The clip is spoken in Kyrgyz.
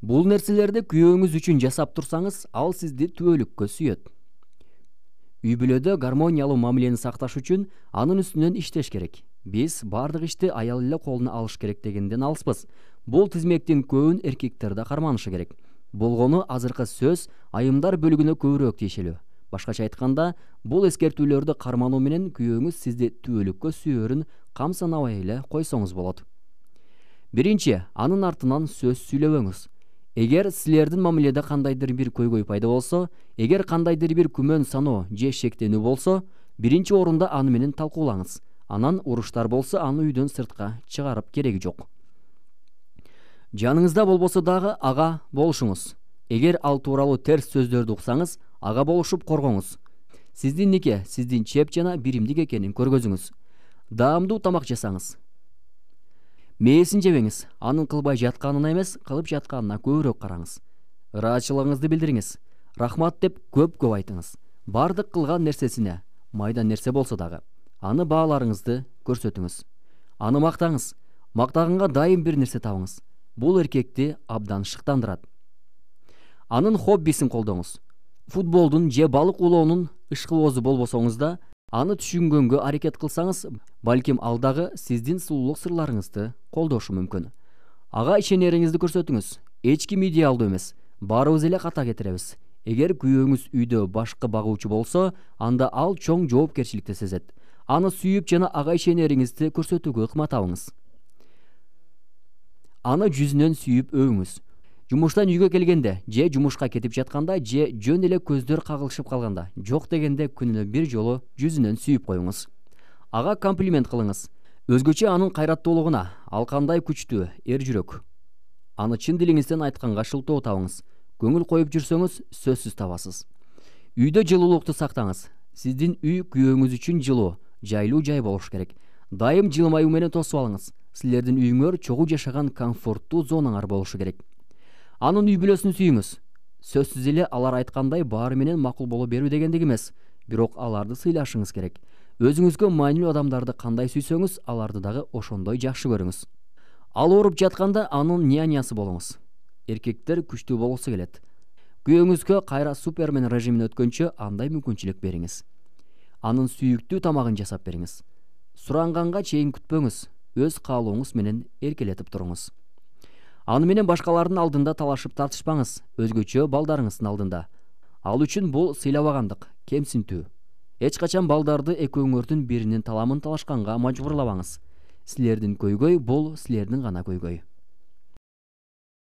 Бул нерселерди күйөөңүз үчүн жасап турсаңыз, ал сизди түбөлүккө сүйөт. Үй бүлөдө гармониялуу мамилени сакташ үчүн анын үстүнөн иштеш керек. Биз бардык ишти аял эле колуна алыш керек дегенден алыспыз. Бул тизмектин көбүн эркектер да карманышы керек. Болгону азыркы сөз айымдар бөлүгүнө көбүрөөк тиешелүү. Башкача айтканда, бул эскертүүлөрдү кармануу менен күйөөңүз сизди түбөлүккө сүйөрүн камсанабай эле койсоңуз болот. Биринчи, анын артынан сөз сүйлөбөңүз. Эгер силердин мамиледе кандайдыр бир көйгөй пайда болсо, эгер кандайдыр бир күмөн саноо же шектенүү болсо, биринчи орунда аны менен талкуулаңыз. Анан уруштар болсо, аны үйдөн сыртка чыгарып кереги жок. Жаныңызда болбосо дагы ага болушуңуз. Эгер ал тууралуу терс сөздөрдү уксаңыз, ага болушуп коргоңуз. Сиздин нике сиздин чеп жана биримдик экенин көргөзүңүз. Даамдуу тамак жасаңыз. Мээсин жебеңиз. Анын кылбай жатканына эмес, кылып жатканына көбүрөөк караңыз. Ыраазычылыгыңызды билдириңиз. Рахмат деп көп айтыңыз. Бардык кылган нерсесине, майда нерсе болсо дагы, аны бааларыңызды көрсөтүңүз. Аны мактаңыз. Мактаганга дайым бир нерсе табыңыз. Бул эркекти абдан шыктандырат. Анын хоббисин колдоңуз. Футболдун же балык улоонун ышкылоозу болбосоңуз да, аны түшүнгөнгө аракет кылсаңыз, балким ал дагы сиздин сулуулук сырларыңызды колдошу мүмкүн. Ага ишенериңизди көрсөтүңүз. Эч ким идеалдуу эмес. Баарыбыз эле ката кетиребиз. Эгер күйөөңүз үйдө башкы багуучу болсо, анда ал чоң жоопкерчиликти сезет. Аны сүйүп жана ага ишенериңизди көрсөтүүгө ыкма табыңыз. Аны жүзүнөн сүйүп өвүңүз. Жумуштан үйгө келгенде, же жумушка кетип жатканда, же жөн эле көздөр кагылышып калганда, жок дегенде күнүнө бир жолу жүзүнөн сүйүп коюңуз. Ага комплимент кылыңыз. Өзгөчө анын кайраттуулугуна, ал кандай күчтүү, эр жүрөк. Аны чын дилиңизден айтканга шылтоо табыңыз. Көңүл коюп жүрсөңүз, сөзсүз табасыз. Үйдө жылуулукту сактаңыз. Сиздин үй күйөөңүз үчүн жылуу, жайлуу жай болуш керек. Дайым жылмаюу менен тосуп алыңыз. Силердин үйүңөр чогуу жашаган комфорттуу зонаңар болушу керек. Анын үй бүлөсүн сүйүңүз. Сөзсүз эле алар айткандай баары менен макул боло берүү дегендик эмес, бирок аларды сыйлашыңыз керек. Өзүңүзгө маанилүү адамдарды кандай сүйсөңүз, аларды дагы ошондой жакшы көрүңүз. Ал ооруп жатканда анын нянясы болуңуз. Эркектер күчтүү болгусу келет. Күйөөңүзгө кайра супермен режимин өткөнчө андай мүмкүнчүлүк бериңиз. Анын сүйүктүү тамагын жасап бериңиз. Суранганга чейин күтпөңүз. Өз каалооңуз менен эркелетип туруңуз. Аны менен башкалардын алдында талашып тартышпаңыз, өзгөчө балдарыңыздын алдында. Ал үчүн бул сыйлабагандык, кемсинтүү. Эч качан балдарды экөөңөрдүн биринин таламын талашканга мажбурлабаңыз. Силердин көйгөй бул силердин гана көйгөй.